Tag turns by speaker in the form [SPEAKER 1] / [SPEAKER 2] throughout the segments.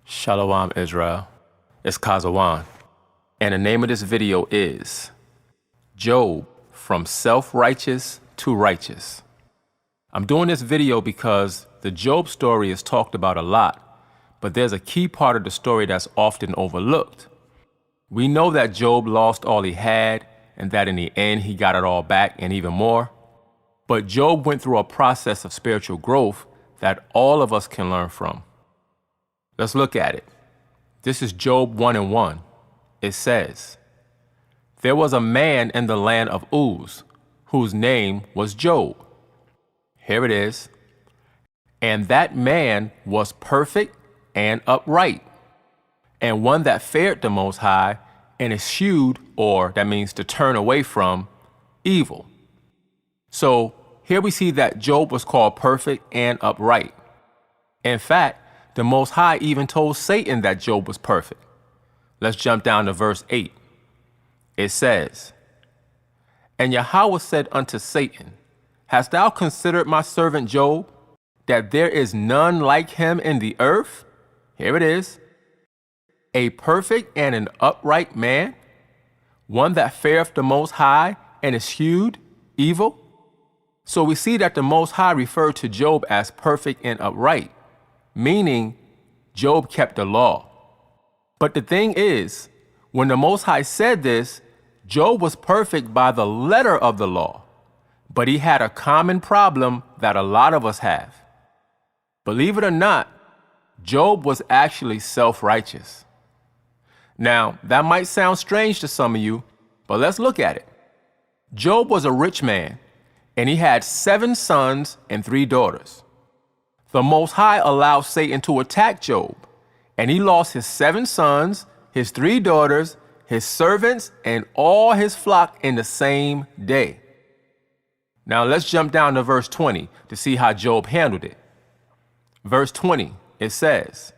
[SPEAKER 1] Shalom Israel, it's Kazawan, and the name of this video is Job from Self-Righteous to Righteous. I'm doing this video because the Job story is talked about a lot, but there's a key part of the story that's often overlooked. We know that Job lost all he had and that in the end he got it all back and even more. But Job went through a process of spiritual growth that all of us can learn from. Let's look at it. This is Job 1:1. It says, "There was a man in the land of Uz, whose name was Job." Here it is. "And that man was perfect and upright, and one that feared the Most High, and eschewed," or that means to turn away from, "evil." So here we see that Job was called perfect and upright. In fact, the Most High even told Satan that Job was perfect. Let's jump down to verse 8. It says, "And Yahweh said unto Satan, Hast thou considered my servant Job, that there is none like him in the earth?" Here it is. "A perfect and an upright man, one that feareth the Most High and eschewed evil." So we see that the Most High referred to Job as perfect and upright, meaning Job kept the law. But the thing is, when the Most High said this, Job was perfect by the letter of the law, but he had a common problem that a lot of us have. Believe it or not, Job was actually self-righteous. Now, that might sound strange to some of you, but let's look at it. Job was a rich man, and he had 7 sons and 3 daughters. The Most High allowed Satan to attack Job, and he lost his 7 sons, his 3 daughters, his servants, and all his flock in the same day. Now let's jump down to verse 20 to see how Job handled it. Verse 20, it says,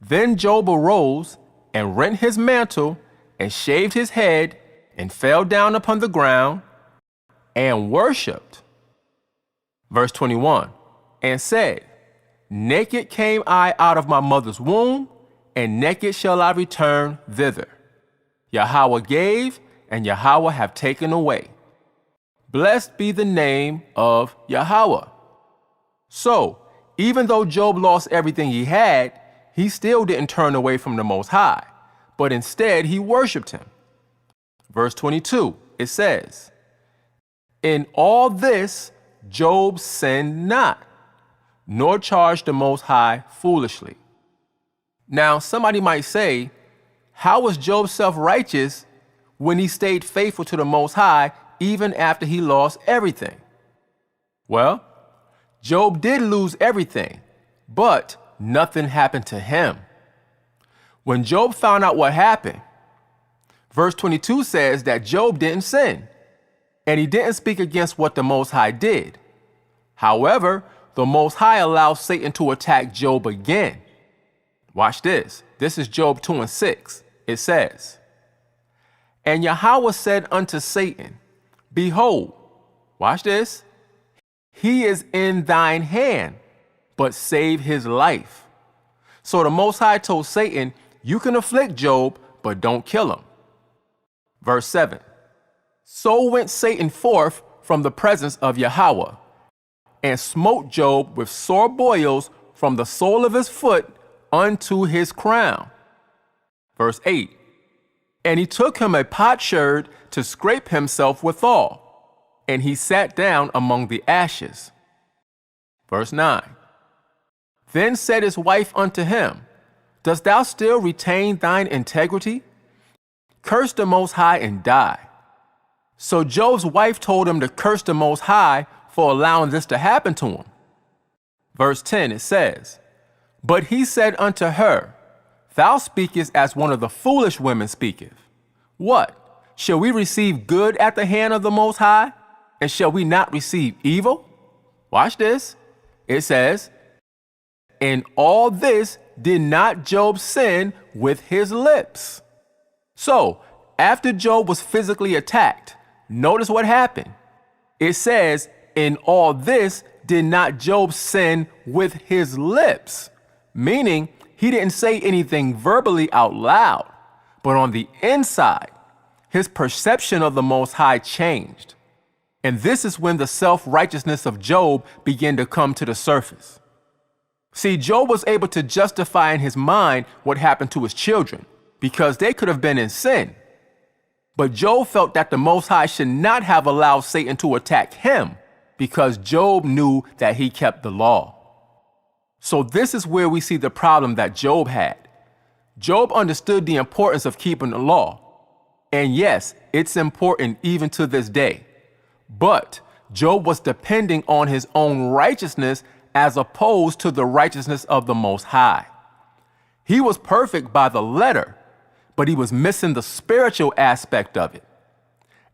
[SPEAKER 1] "Then Job arose and rent his mantle and shaved his head and fell down upon the ground and worshipped." Verse 21, "And said, Naked came I out of my mother's womb, and naked shall I return thither. Yahweh gave, and Yahweh have taken away. Blessed be the name of Yahweh." So, even though Job lost everything he had, he still didn't turn away from the Most High, but instead he worshiped him. Verse 22, it says, "In all this Job sinned not, nor charged the Most High foolishly." Now, somebody might say, how was Job self-righteous when he stayed faithful to the Most High even after he lost everything? Well, Job did lose everything, but nothing happened to him. When Job found out what happened, verse 22 says that Job didn't sin, and he didn't speak against what the Most High did. However, the Most High allowed Satan to attack Job again. Watch this. This is Job 2:6. It says, "And Yahweh said unto Satan, Behold," watch this, "he is in thine hand, but save his life." So the Most High told Satan, you can afflict Job, but don't kill him. Verse 7, "So went Satan forth from the presence of Yahweh, and smote Job with sore boils from the sole of his foot unto his crown." Verse 8, "And he took him a potsherd to scrape himself withal, and he sat down among the ashes." Verse 9, "Then said his wife unto him, Dost thou still retain thine integrity? Curse the Most High and die." So Job's wife told him to curse the Most High for allowing this to happen to him. Verse 10, it says, "But he said unto her, Thou speakest as one of the foolish women speaketh. What? Shall we receive good at the hand of the Most High? And shall we not receive evil?" Watch this. It says, "In all this did not Job sin with his lips." So, after Job was physically attacked, notice what happened. It says, "In all this did not Job sin with his lips," meaning he didn't say anything verbally out loud, but on the inside, his perception of the Most High changed. And this is when the self-righteousness of Job began to come to the surface. See, Job was able to justify in his mind what happened to his children because they could have been in sin. But Job felt that the Most High should not have allowed Satan to attack him because Job knew that he kept the law. So this is where we see the problem that Job had. Job understood the importance of keeping the law. And yes, it's important even to this day. But Job was depending on his own righteousness as opposed to the righteousness of the Most High. He was perfect by the letter, but he was missing the spiritual aspect of it.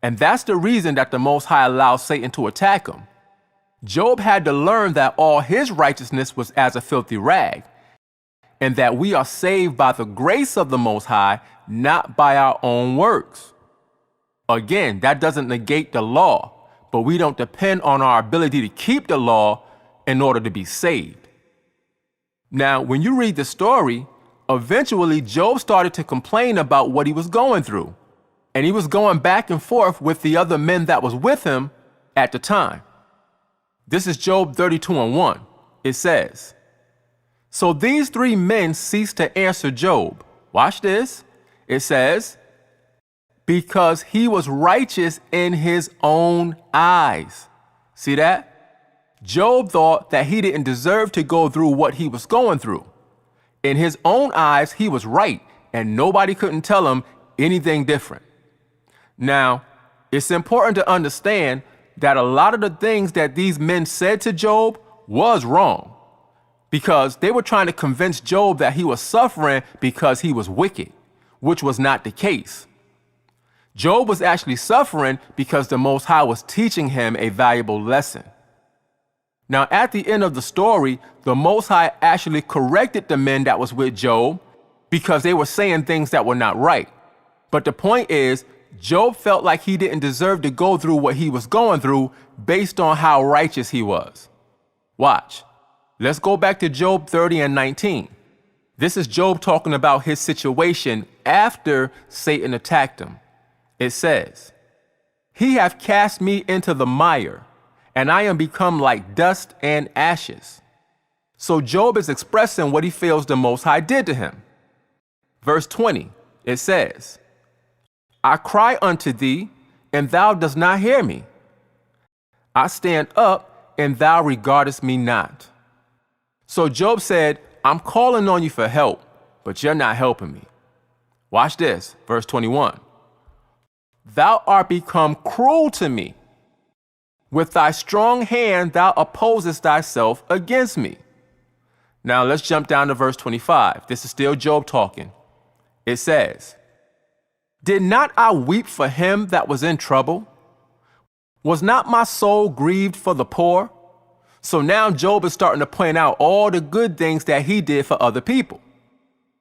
[SPEAKER 1] And that's the reason that the Most High allowed Satan to attack him. Job had to learn that all his righteousness was as a filthy rag, and that we are saved by the grace of the Most High, not by our own works. Again, that doesn't negate the law, but we don't depend on our ability to keep the law in order to be saved. Now, when you read the story, eventually Job started to complain about what he was going through, and he was going back and forth with the other men that was with him at the time. This is Job 32:1. It says, "So these three men ceased to answer Job." Watch this. It says, "Because he was righteous in his own eyes." See that? Job thought that he didn't deserve to go through what he was going through. In his own eyes, he was right, and nobody couldn't tell him anything different. Now, it's important to understand that a lot of the things that these men said to Job was wrong, because they were trying to convince Job that he was suffering because he was wicked, which was not the case. Job was actually suffering because the Most High was teaching him a valuable lesson. Now, at the end of the story, the Most High actually corrected the men that was with Job because they were saying things that were not right. But the point is, Job felt like he didn't deserve to go through what he was going through based on how righteous he was. Watch. Let's go back to Job 30:19. This is Job talking about his situation after Satan attacked him. It says, "He hath cast me into the mire, and I am become like dust and ashes." So Job is expressing what he feels the Most High did to him. Verse 20, it says, "I cry unto thee, and thou dost not hear me. I stand up, and thou regardest me not." So Job said, "I'm calling on you for help, but you're not helping me." Watch this, verse 21. "Thou art become cruel to me. With thy strong hand thou opposest thyself against me." Now let's jump down to verse 25. This is still Job talking. It says, "Did not I weep for him that was in trouble? Was not my soul grieved for the poor?" So now Job is starting to point out all the good things that he did for other people.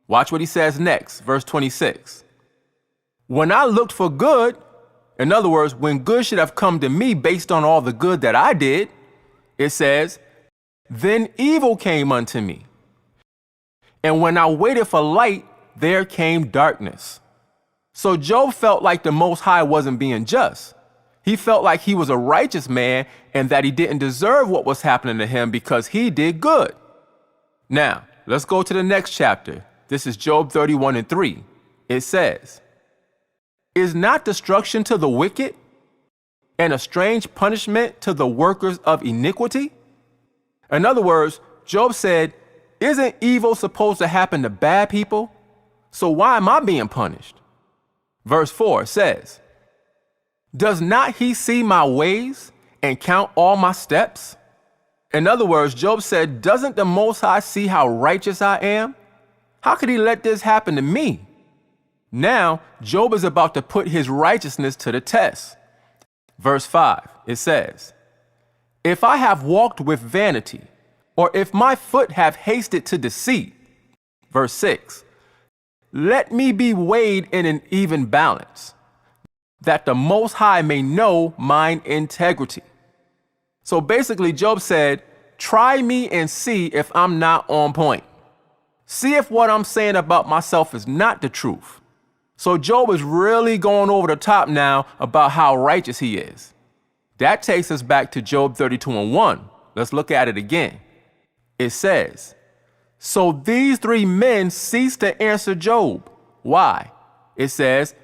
[SPEAKER 1] Watch what he says next, verse 26. "When I looked for good," in other words, when good should have come to me based on all the good that I did, it says, "Then evil came unto me. And when I waited for light, there came darkness." So Job felt like the Most High wasn't being just. He felt like he was a righteous man and that he didn't deserve what was happening to him because he did good. Now, let's go to the next chapter. This is Job 31:3. It says, "Is not destruction to the wicked, and a strange punishment to the workers of iniquity?" In other words, Job said, isn't evil supposed to happen to bad people? So why am I being punished? Verse 4 says, "Does not he see my ways and count all my steps?" In other words, Job said, doesn't the Most High see how righteous I am? How could he let this happen to me? Now, Job is about to put his righteousness to the test. Verse 5, it says, "If I have walked with vanity, or if my foot have hasted to deceit." Verse 6, "Let me be weighed in an even balance, that the Most High may know mine integrity." So basically, Job said, try me and see if I'm not on point. See if what I'm saying about myself is not the truth. So Job is really going over the top now about how righteous he is. That takes us back to Job 32:1. Let's look at it again. It says, so these three men ceased to answer Job. Why? It says,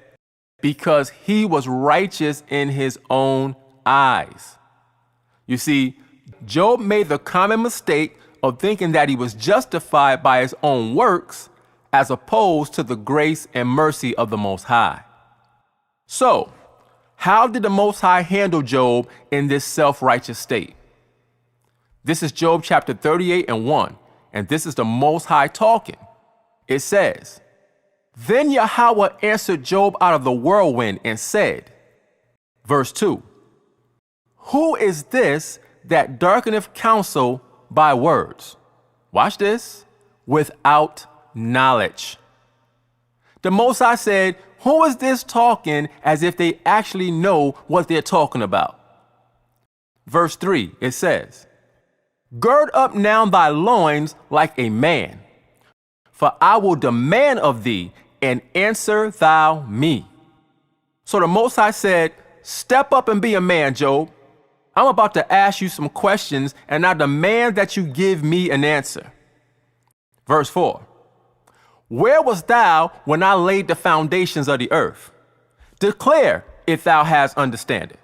[SPEAKER 1] because he was righteous in his own eyes. You see, Job made the common mistake of thinking that he was justified by his own works as opposed to the grace and mercy of the Most High. So, how did the Most High handle Job in this self-righteous state? This is Job chapter 38:1, and this is the Most High talking. It says, then Yahweh answered Job out of the whirlwind and said, verse 2, who is this that darkeneth counsel by words? Watch this. Without knowledge. The Most High said, who is this talking as if they actually know what they're talking about? Verse 3, it says, gird up now thy loins like a man, for I will demand of thee, and answer thou me. So the Most High said, step up and be a man, Job. I'm about to ask you some questions, and I demand that you give me an answer. Verse 4, where wast thou when I laid the foundations of the earth? Declare if thou hast understanding.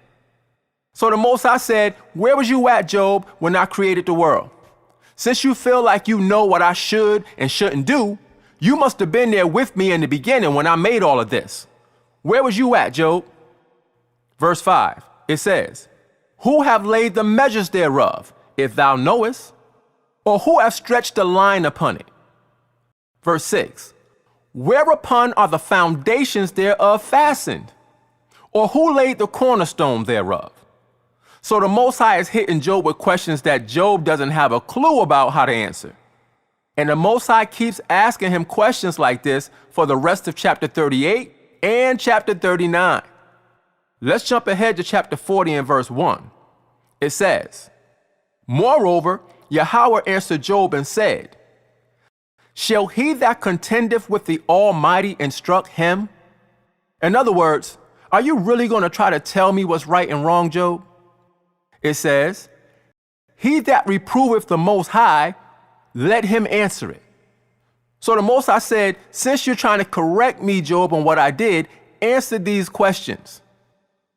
[SPEAKER 1] So the Most High said, where was you at, Job, when I created the world? Since you feel like you know what I should and shouldn't do, you must have been there with me in the beginning when I made all of this. Where was you at, Job? Verse 5, it says, who have laid the measures thereof, if thou knowest? Or who have stretched the line upon it? Verse 6, whereupon are the foundations thereof fastened? Or who laid the cornerstone thereof? So the Most High is hitting Job with questions that Job doesn't have a clue about how to answer. And the Most High keeps asking him questions like this for the rest of chapter 38 and chapter 39. Let's jump ahead to chapter 40 and verse 1. It says, moreover, Yahweh answered Job and said, shall he that contendeth with the Almighty instruct him? In other words, are you really going to try to tell me what's right and wrong, Job? It says, he that reproveth the Most High, let him answer it. So the Most High said, since you're trying to correct me, Job, on what I did, answer these questions.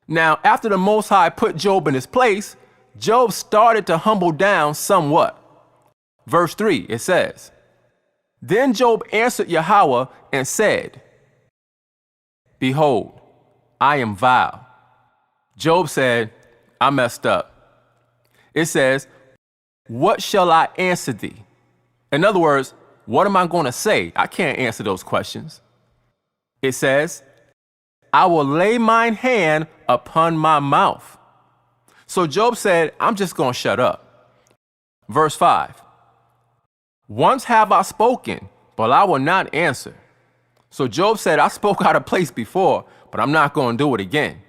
[SPEAKER 1] Now, after the Most High put Job in his place, Job started to humble down somewhat. Verse 3, it says, then Job answered Yahweh and said, behold, I am vile. Job said, I messed up. It says, what shall I answer thee? In other words, what am I going to say? I can't answer those questions. It says, I will lay mine hand upon my mouth. So Job said, I'm just going to shut up. Verse 5, once have I spoken, but I will not answer. So Job said, I spoke out of place before, but I'm not going to do it again.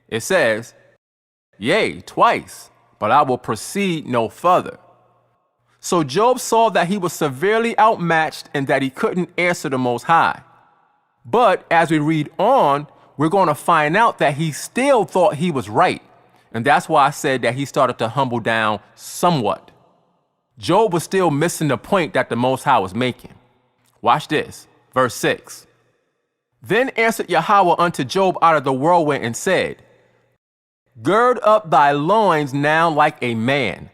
[SPEAKER 1] It says, yea, twice, but I will proceed no further. So Job saw that he was severely outmatched and that he couldn't answer the Most High. But as we read on, we're going to find out that he still thought he was right. And that's why I said that he started to humble down somewhat. Job was still missing the point that the Most High was making. Watch this, verse 6. Then answered Yahweh unto Job out of the whirlwind and said, gird up thy loins now like a man.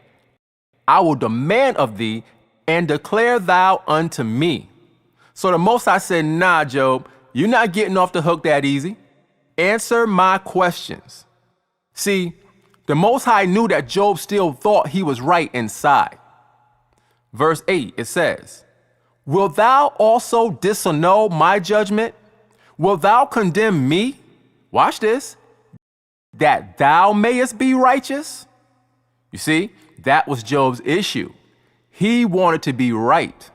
[SPEAKER 1] I will demand of thee, and declare thou unto me. So the Most High said, nah, Job, you're not getting off the hook that easy. Answer my questions. See, the Most High knew that Job still thought he was right inside. Verse 8, it says, wilt thou also disannul my judgment? Wilt thou condemn me? Watch this. That thou mayest be righteous? You see, that was Job's issue. He wanted to be right.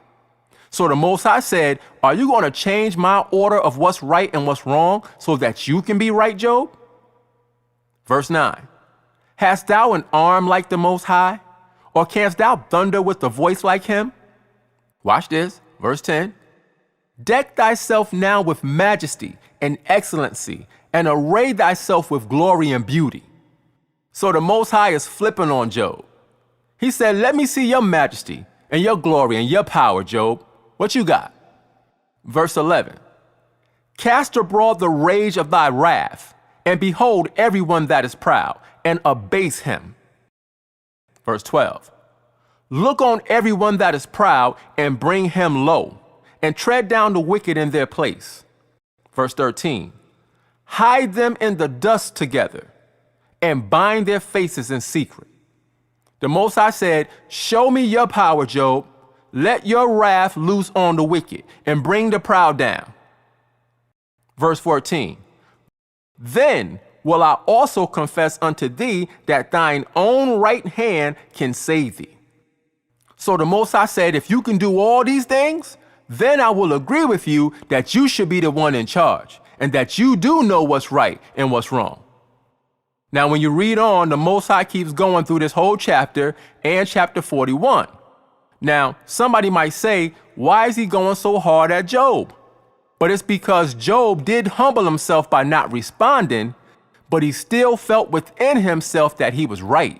[SPEAKER 1] So the Most High said, are you going to change my order of what's right and what's wrong so that you can be right, Job? Verse 9, hast thou an arm like the Most High? Or canst thou thunder with a voice like him? Watch this. verse 10, deck thyself now with majesty and excellency, and array thyself with glory and beauty. So the Most High is flipping on Job. He said, let me see your majesty and your glory and your power, Job. What you got? Verse 11, cast abroad the rage of thy wrath, and behold everyone that is proud, and abase him. Verse 12, look on everyone that is proud, and bring him low, and tread down the wicked in their place. Verse 13, hide them in the dust together, and bind their faces in secret. The Most High said, show me your power, Job. Let your wrath loose on the wicked, and bring the proud down. Verse 14, then will I also confess unto thee that thine own right hand can save thee. So the Most High said, if you can do all these things, then I will agree with you that you should be the one in charge, and that you do know what's right and what's wrong. Now, when you read on, the Most High keeps going through this whole chapter and chapter 41. Now, somebody might say, why is he going so hard at Job? But it's because Job did humble himself by not responding, but he still felt within himself that he was right.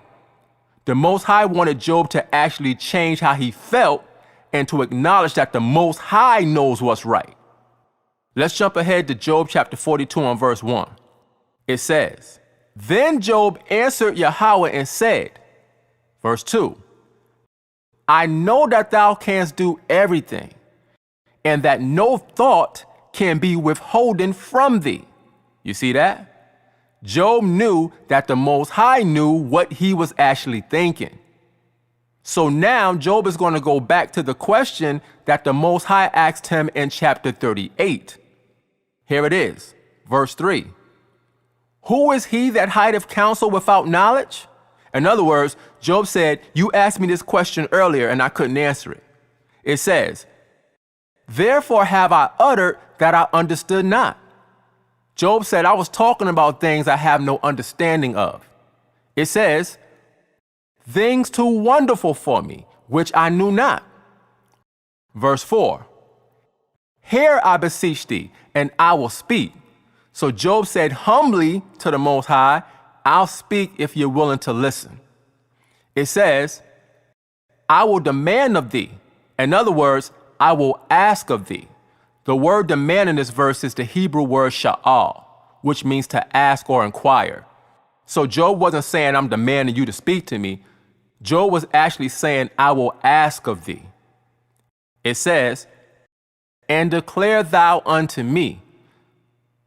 [SPEAKER 1] The Most High wanted Job to actually change how he felt and to acknowledge that the Most High knows what's right. Let's jump ahead to Job chapter 42 on verse 1. It says, then Job answered Yahweh and said, verse 2, I know that thou canst do everything, and that no thought can be withholden from thee. You see that? Job knew that the Most High knew what he was actually thinking. So now Job is going to go back to the question that the Most High asked him in chapter 38. Here it is, verse 3. Who is he that hideth counsel without knowledge? In other words, Job said, you asked me this question earlier and I couldn't answer it. It says, therefore have I uttered that I understood not. Job said, I was talking about things I have no understanding of. It says, things too wonderful for me, which I knew not. Verse 4, hear I beseech thee, and I will speak. So Job said humbly to the Most High, I'll speak if you're willing to listen. It says, I will demand of thee. In other words, I will ask of thee. The word demand in this verse is the Hebrew word sha'al, which means to ask or inquire. So Job wasn't saying, I'm demanding you to speak to me. Job was actually saying, I will ask of thee. It says, and declare thou unto me.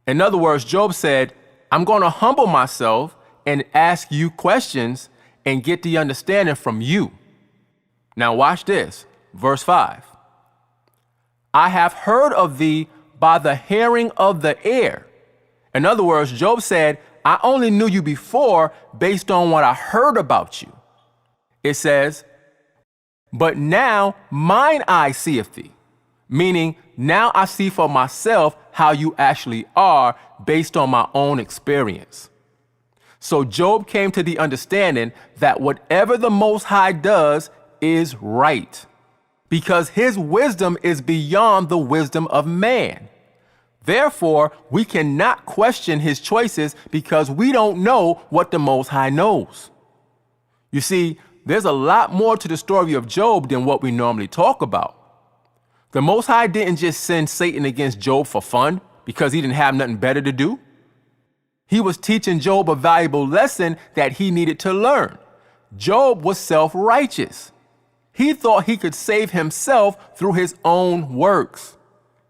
[SPEAKER 1] In other words, Job said, I'm going to humble myself and ask you questions and get the understanding from you. Now watch this, verse 5. I have heard of thee by the hearing of the ear. In other words, Job said, I only knew you before based on what I heard about you. It says, but now mine eye seeth thee, meaning now I see for myself how you actually are based on my own experience. So Job came to the understanding that whatever the Most High does is right, because his wisdom is beyond the wisdom of man. Therefore, we cannot question his choices because we don't know what the Most High knows. You see, there's a lot more to the story of Job than what we normally talk about. The Most High didn't just send Satan against Job for fun because he didn't have nothing better to do. He was teaching Job a valuable lesson that he needed to learn. Job was self-righteous. He thought he could save himself through his own works.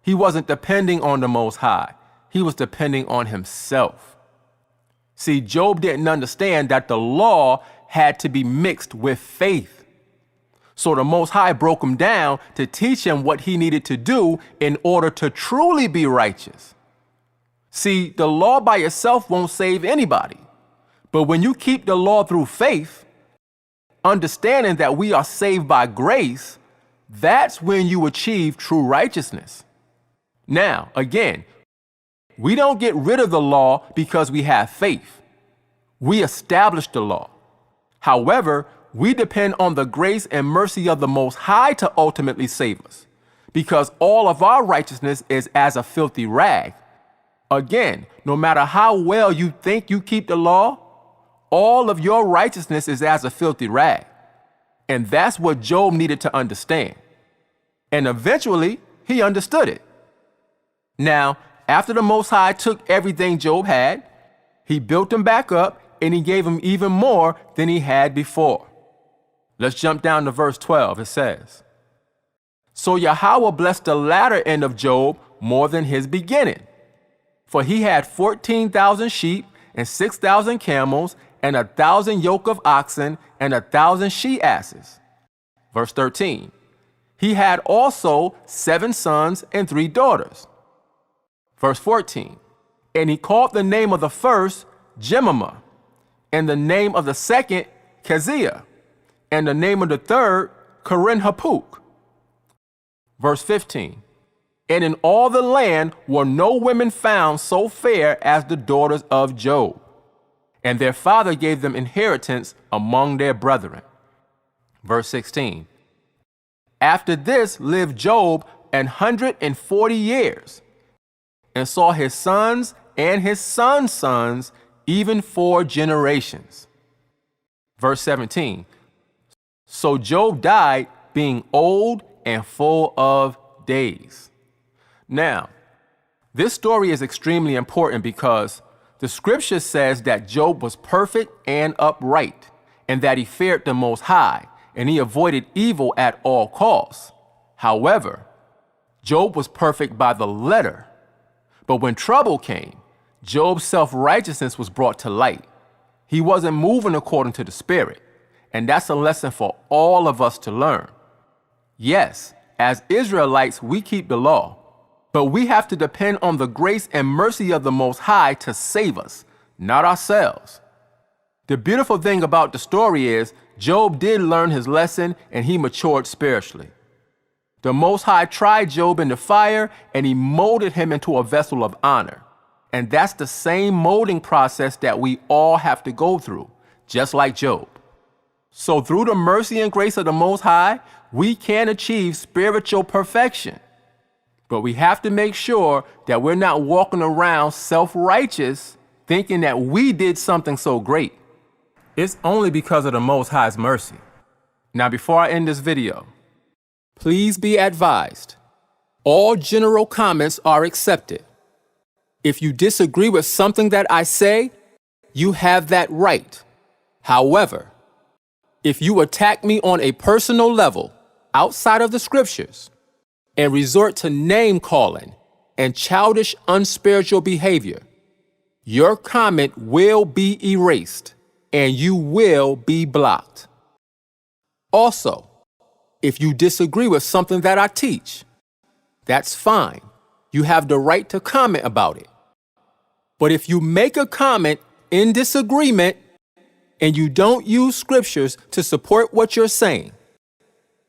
[SPEAKER 1] He wasn't depending on the Most High. He was depending on himself. See, Job didn't understand that the law had to be mixed with faith. So the Most High broke him down to teach him what he needed to do in order to truly be righteous. See, the law by itself won't save anybody. But when you keep the law through faith, understanding that we are saved by grace, that's when you achieve true righteousness. Now, again, we don't get rid of the law because we have faith. We establish the law. However, we depend on the grace and mercy of the Most High to ultimately save us, because all of our righteousness is as a filthy rag. Again, no matter how well you think you keep the law, all of your righteousness is as a filthy rag. And that's what Job needed to understand. And eventually, he understood it. Now, after the Most High took everything Job had, he built him back up and he gave him even more than he had before. Let's jump down to verse 12. It says, "So Yahweh blessed the latter end of Job more than his beginning. For he had 14,000 sheep and 6,000 camels and 1,000 yoke of oxen and 1,000 she-asses." Verse 13, "He had also 7 sons and 3 daughters." Verse 14, "And he called the name of the first Jemimah, and the name of the second Keziah, and the name of the third Keren-hapuk." Verse 15, "And in all the land were no women found so fair as the daughters of Job, and their father gave them inheritance among their brethren." Verse 16, "After this lived Job 140 years, and saw his sons and his sons' sons, even 4 generations." Verse 17, "So Job died being old and full of days." Now, this story is extremely important because the scripture says that Job was perfect and upright, and that he feared the Most High, and he avoided evil at all costs. However, Job was perfect by the letter. But when trouble came, Job's self-righteousness was brought to light. He wasn't moving according to the Spirit, and that's a lesson for all of us to learn. Yes, as Israelites, we keep the law, but we have to depend on the grace and mercy of the Most High to save us, not ourselves. The beautiful thing about the story is Job did learn his lesson and he matured spiritually. The Most High tried Job in the fire and he molded him into a vessel of honor. And that's the same molding process that we all have to go through, just like Job. So through the mercy and grace of the Most High, we can achieve spiritual perfection. But we have to make sure that we're not walking around self-righteous thinking that we did something so great. It's only because of the Most High's mercy. Now, before I end this video, please be advised, all general comments are accepted. If you disagree with something that I say, you have that right. However, if you attack me on a personal level outside of the scriptures and resort to name calling and childish, unspiritual behavior, your comment will be erased and you will be blocked. Also, if you disagree with something that I teach, that's fine. You have the right to comment about it. But if you make a comment in disagreement and you don't use scriptures to support what you're saying,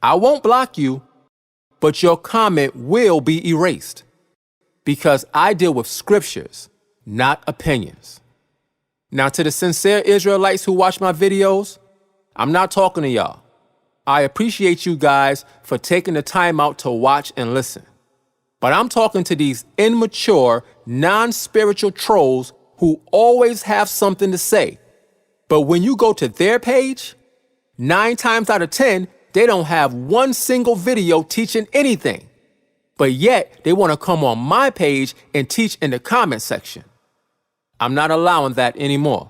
[SPEAKER 1] I won't block you, but your comment will be erased because I deal with scriptures, not opinions. Now, to the sincere Israelites who watch my videos, I'm not talking to y'all. I appreciate you guys for taking the time out to watch and listen. But I'm talking to these immature, non-spiritual trolls who always have something to say. But when you go to their page, 9 times out of 10, they don't have one single video teaching anything. But yet, they want to come on my page and teach in the comment section. I'm not allowing that anymore.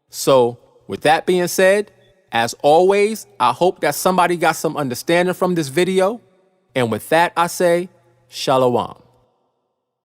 [SPEAKER 1] So, with that being said, as always, I hope that somebody got some understanding from this video. And with that, I say, Shalom.